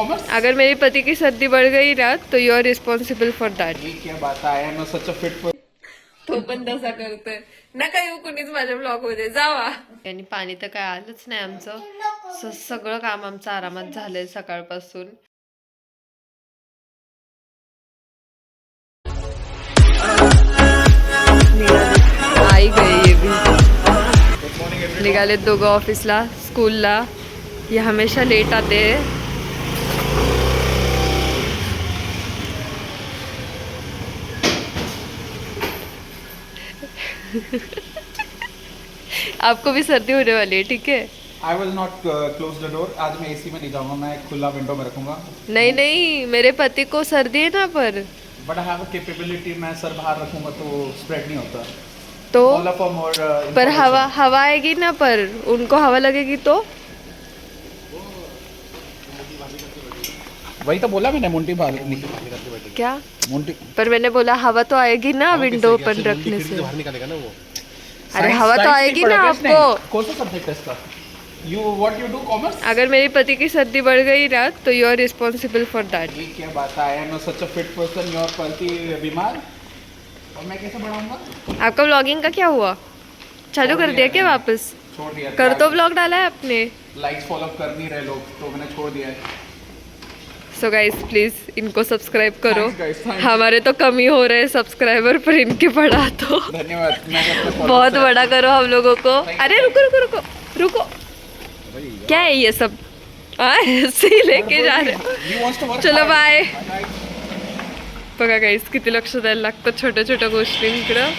Commerce? अगर मेरे पति की सर्दी बढ़ गई ना तो you are responsible for that. ये क्या बात आहे, I am such a fit. तो पण तसा करतोय. नका येऊ कुणीच माझ्या ब्लॉग मध्ये, जावा. आणि पाणी तर काय आलंच नाही आमचं. सगळं काम आमचं आरामात झालंय सकाळपासून. आई गई ये भी. निघालेत दोघं ऑफिसला, स्कूलला. ये हमेशा लेट आते हैं. आपको भी सर्दी होने वाली है, ठीक है? I will not close the door. आज मैं एसी में नहीं जाऊंगा, मैं खुला विंडो में रखूंगा. नहीं नहीं, मेरे पति को सर्दी है ना पर. But I have a capability, मैं सर बाहर रखूंगा तो स्प्रेड नहीं होता. तो All for more, पर हवा information. हवा आएगी ना, पर उनको हवा लगेगी तो. वही तो बोला मैंने, मुंटी बाहर क्या? मुंटी. पर मैंने बोला हवा तो आएगी ना विंडो पर रखने से. बाहर निकालेगा ना वो. अरे हवा तो आएगी ना आपको. कौन सा सब्जेक्ट है इसका? You what you do, commerce? अगर मेरे पति की सर्दी बढ़ गई ना तो you are responsible for that. ये क्या बात है, I am such a fit person. Your पति बीमार और मैं कैसे बढ़ाऊंगा? आपका व्लॉगिंग का क्या हुआ? चालू कर दिया क्या वापस? छोड़ दिया. कर तो व्लॉग डाला है आपने. लाइक्स फॉलो कर नहीं रहे लोग, तो मैंने छोड़ दिया है. सो गाइस प्लीज इनको सब्सक्राइब करो. Thanks, guys, thanks. हमारे तो कम ही हो रहे हैं सब्सक्राइबर, पर इनके बढ़ा तो धन्यवाद. मैं अपने followers बहुत से- बड़ा करो हम लोगों को. अरे रुको रुको रुको रुको, क्या है ये सब? ऐसे ही लेके जा रहे हो. You wants to work चलो hard. बाय. Bye. बघा गाईस किती लक्ष द्यायला लागतं छोट्या छोट्या गोष्टींकडं.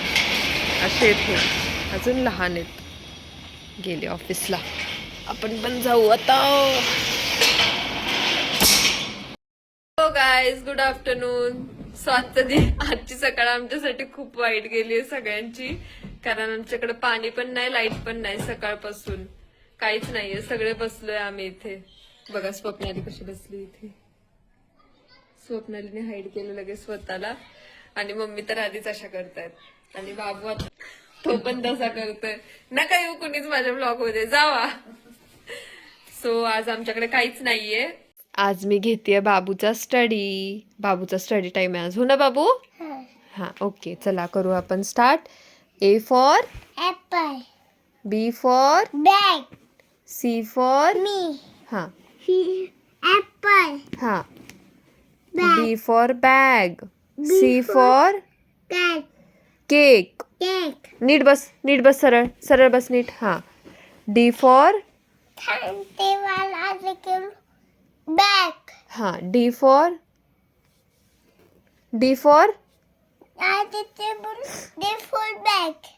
असे येते अजून लहान आहेत. गेले ऑफिसला, आपण पण जाऊ आता. हो गाईज, गुड आफ्टरनून. सो आजची सकाळ आमच्यासाठी खूप वाईट गेली आहे सगळ्यांची. कारण आमच्याकडे पाणी पण नाही, लाईट पण नाही सकाळपासून. काहीच नाहीये, सगळे बसलोय आम्ही इथे. बघा स्वप्नाली कशी बसली इथे. स्वप्नालीने हाईड केलं लगेच स्वतःला. आणि मम्मी तर आधीच अशा करतायत. आणि बाबू आता तो पण तसा करतोय. नका येऊ कुणीच माझ्या ब्लॉग मध्ये, जावा. सो आज आमच्याकडे काहीच नाहीये. आज मी घेतेय बाबूचा स्टडी. बाबूचा स्टडी टाइम आहे आज, हो ना बाबू? हा ओके, चला करू आपण start. A for Apple. B for Bag. C for Me. हा Apple. हा. Bag. B for bag. C for for Cat. Cake. Cake. नीट बस, सरळ सरळ बस नीट. हा. D for Tantevala little bag. हा. D for The table. The full bag.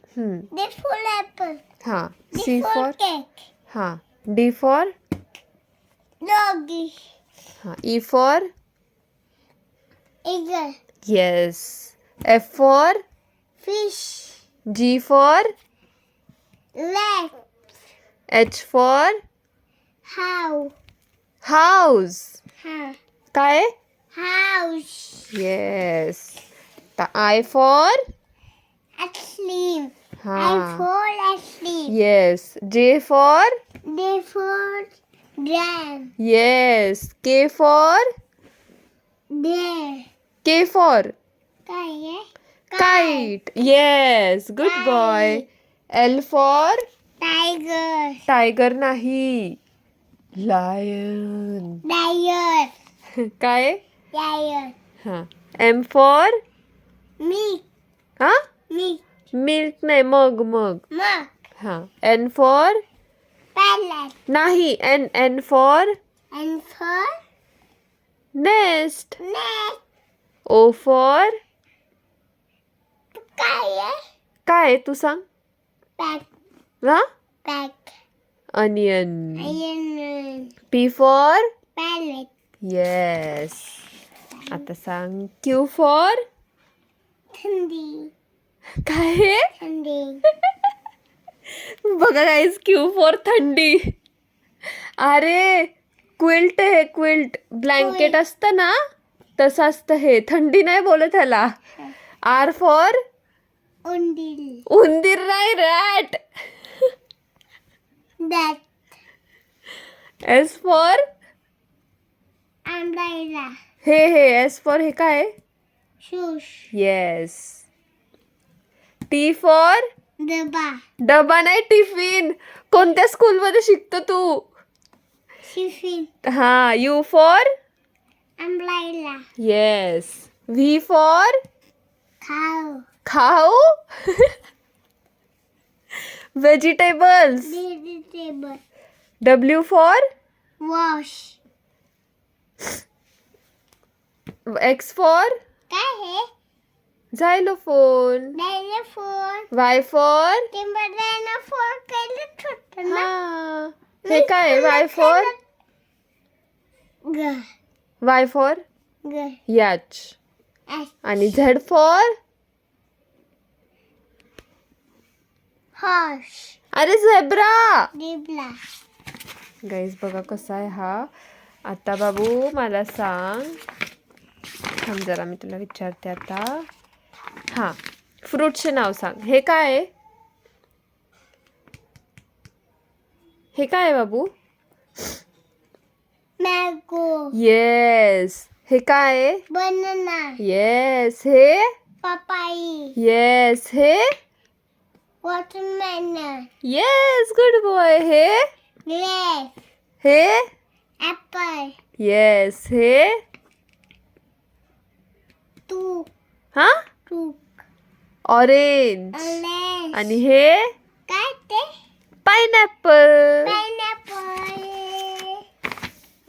The full apple. हा. The C full for cake. हा. D for Doggy. हा. E for Eagle. Yes. F for Fish. G for Leg. H for How. House. Huh. काय? House. Yes. I for Asleep. I हा. fall asleep. Yes. J for They fall down. Yes. K for There. K for Kite. Kite. Yes, good boy. L for Tiger. Tiger नाही, lion. Lion. काय? Lion. हा. M for Meat. हा. Meat. Milk नाही, mug. Mug. हा. N for Parrot. नाही, N for And for nest. neck. O for Kite. काय तू सांग. Back. हा. Back. Onion. Iron. P for Parrot. Yes. आता सांग. Q for Candy. काय? Candy. बघा गाईज, क्यू फॉर थंडी. अरे क्विल्ट आहे, क्विल्ट. ब्लँकेट असतं ना, तसं असतं हे. थंडी नाही बोलत त्याला. R for Undil. उंदीर नाही, rat. That. S for umbrella, हे एस फॉर हे काय? shoes, yes. टी फॉर डबा, डबा नाही, टिफिन. कोणत्या स्कूलमध्ये शिकतो तू? tiffin, हा. You for umbrella, yes. V for cow, खाऊ. Vegetables. vegetable, W for wash. X for काय हे? झायलोफोन. डायनाफोर. वाय फॉर ते डायनाफोर केलं होतं ना. हा. हे काय? वाय फॉर ग वाय फॉर ग याच. एस आणि झेड फॉर हॉर्स. अरे झेब्रा. डिबला. गाईज बघा कसा आहे हा. आता बाबू मला सांग. थांब जरा मी तुला विचारते आता. हा. फ्रूटचे नाव सांग. हे काय आहे? हे काय आहे बाबू? मँगो. येस. हे काय आहे? बनाना. येस. हे पपाई. येस. हे वॉटरमेलन. येस. Good boy. हे ग्रेप. हे ॲपल. येस. हे तूप. हा तूप. ऑरेंज. ऑरेंज. आणि हे काय ते? पाइनॅपल. पायनॅपल.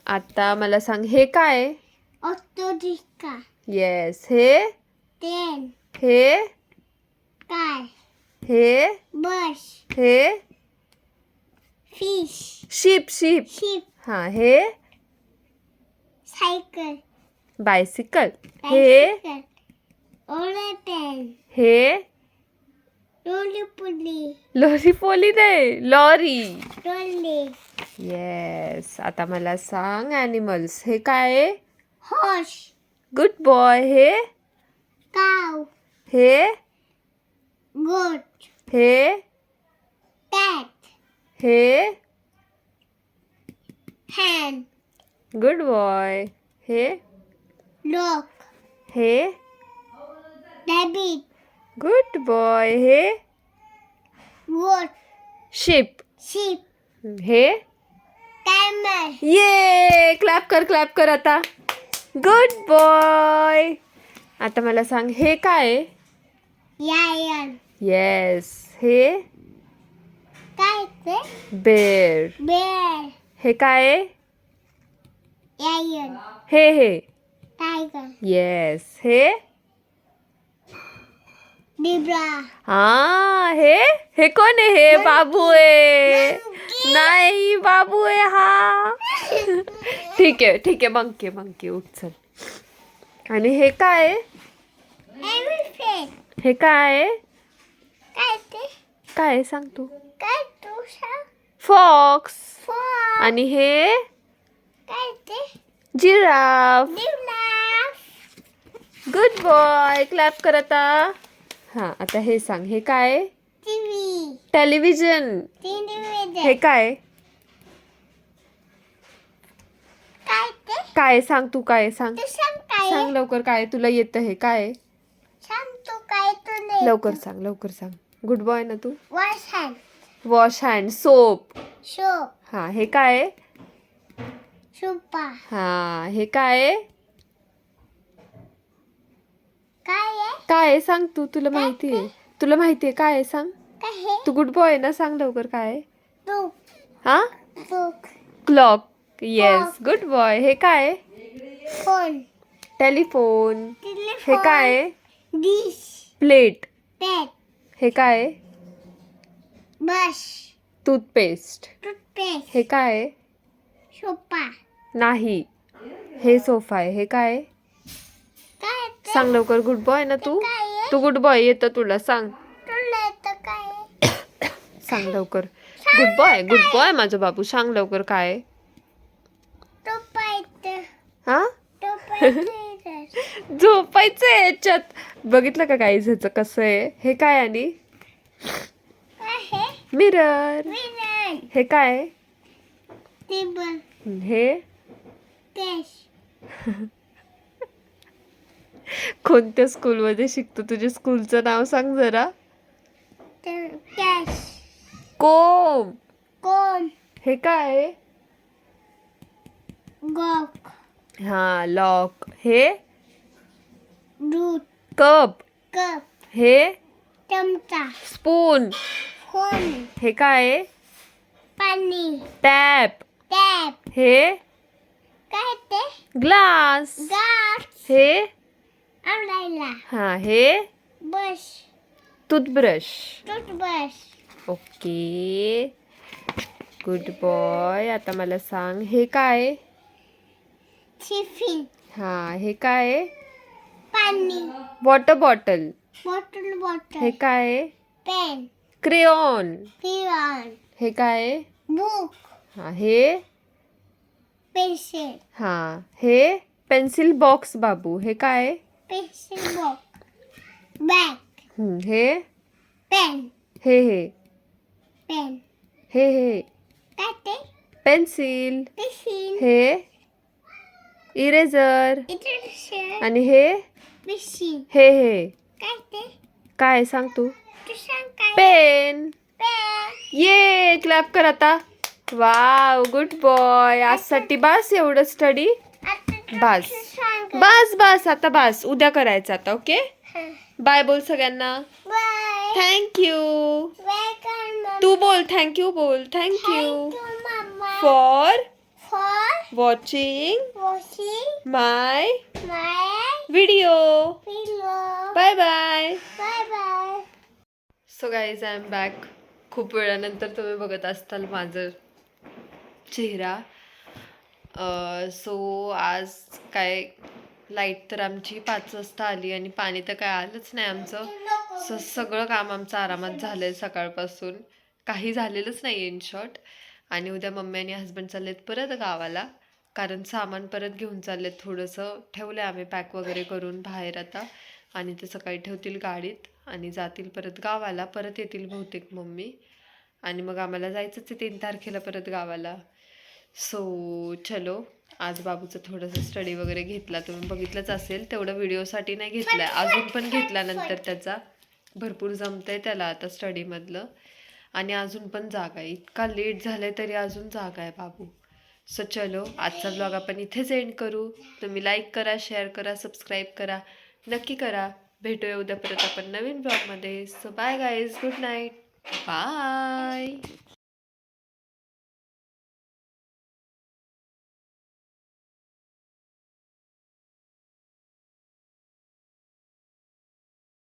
आता मला सांग हे काय? ऑटोरिक्शा. येस. हे ट्रेन. हे कार. हे बस. हे फिश. शिप. शिप. शिप. हा. हे सायकल. बायसिकल. हे ओरेटेन. हे लोलीपुली. लोरीपोली नाही, लॉरी. डोली. येस. आता मला सांग ॲनिमल्स. हे काय आहे? हॉर्स. Good boy. हे काव. हे गोट. हे कॅट. हे हॅन. Good boy. हे डॉग. हे रॅबिट. Good boy. हे गोट. शिप. शिप. हे कॅमल. ये. क्लॅप कर आता. Good boy. आता मला सांग हे काय आहे? लायन. येस. हे काय ते? बेर. बेर. हे काय आहे? लायन. हे टायगर. येस. हे डिब्रा. हा. हे कोण आहे? हे बाबू आहे. नाही, बाबू आहे हा. ठीक आहे मंकी उठ चल. आणि हे काय आहे? एलिफंट. हे काय आहे? काय ते? काय आहे सांग तू. काय तू सांग? फॉक्स. फॉर. आणि हे काय ते? जिराफ. डिब्ला. Good boy. क्लॅप कर आता. हा. आता हे सांग हे काय आहे? टीव्ही. टेलिव्हिजन. टीव्ही. हे काय? काय ते? काय सांग तू. काय सांग. तू सांग काय? सांग लवकर. काय तुला येतं? हे काय? सांग तू काय तुले? लवकर सांग. गुड बॉय ना तू. Wash hand. Wash hand. Soap. Soap. हा. हे काय? सुपा. हा. हे काय? काय आहे? काय सांग तू. तुला माहिती आहे काय आहे सांग. काय हे? तू गुड बॉय ना. सांग लवकर काय. तूप. हा. तूप. क्लॉक. येस. Good boy. हे काय? फोन. टेलिफोन. हे टेलिफोन. काय? डिश. प्लेट. पेट. हे काय? बस. टूथपेस्ट. टूथपेस्ट. हे काय? सोपा. नाही. हे सोफा आहे. हे काय? काय ते? सांग लवकर. गुड बॉय ना तू. काय आहे? तू गुड बॉय. येतं तुला. सांग. तुला येतं काय? सांग लवकर. गुड बॉय माझं बाबू. सांग लवकर काय? टोपा येतं. हा. टोपा येतं. झोपायचं याच्यात. बघितलं का काय ह्याचं कसं आहे? हे काय? आणि काय हे? मिरर. विनर. हे काय? टेबल. हे केस. कोणत्या स्कूलमध्ये शिकतो? तुझ्या स्कूलचं नाव सांग जरा. कॅश कोम. कोम हे काय आहे? गॉक हा लॉक. हे दूध कप. कप हे चमचा स्पून. फोन हे काय आहे? पाणी टॅप. टॅप हे काय ते ग्लास. गाठ हे आवडायला हा हे बस toothbrush. Toothbrush okay good boy. आता मला सांग हे काय आहे? टिफिन हा हे काय आहे? पाणी वॉटर बॉटल. बॉटल हे बॉटल काय आहे? Pen crayon. पिरॉन हे काय आहे? बुक हा हे पेन्सिल हा हे पेन्सिल बॉक्स बाबू. हे काय आहे? पेन्सिल बॉक्स बॅग हे पेन हे पेन हे काय ते पेन्सिल. पेन्सिल हे इरेझर. इथे आणि हे पेन्सिल हे काय ते काय सांग तू? तू सांग काय पेन. पेन ये क्लॅप कर आता. Wow good boy. आजसाठी बस एवढं स्टडी. आता तू बस सांग बस बस आता बस. उद्या करायचं आता. ओके बाय बोल सगळ्यांना. Bye thank you. वेलकम तू बोल थँक्यू बोल. Thank you to mamma for for watching washing my my video. Pillow bye bye. Bye bye so guys I am back. खूप वेळानंतर तुम्ही बघत असताल माझं चेहरा. सो आज काय लाईट तर आमची 5 वाजता आली आणि पाणी तर काय आलंच नाही आमचं. सगळं काम आमचं आरामात झालं आहे सकाळपासून. काही झालेलंच नाही इन शॉर्ट. आणि उद्या मम्मी आणि हस्बंड चाललेत परत गावाला, कारण सामान परत घेऊन चाललेत. थोडंसं ठेवलं आहे आम्ही पॅक वगैरे करून बाहेर आता, आणि ते सकाळी ठेवतील गाडीत आणि जातील परत गावाला. परत येतील बहुतेक मम्मी, आणि मग आम्हाला जायचंच आहे 3 तारखेला परत गावाला. सो चलो, आज बाबूचं थोडंसं स्टडी वगैरे घेतला, तुम्ही बघितलंच असेल. तेवढं व्हिडिओसाठी नाही घेतलं आहे, अजून पण घेतल्यानंतर त्याचा भरपूर जमतं आहे त्याला आता स्टडीमधलं. आणि अजून पण जागा आहे, इतका लेट झालं आहे तरी अजून जागा आहे बाबू. सो चलो, आजचा ब्लॉग आपण इथेच एंड करू. तुम्ही लाईक करा, शेअर करा, सबस्क्राईब करा, नक्की करा. भेटूया उद्या परत आपण नवीन ब्लॉगमध्ये. So bye guys, good night, bye.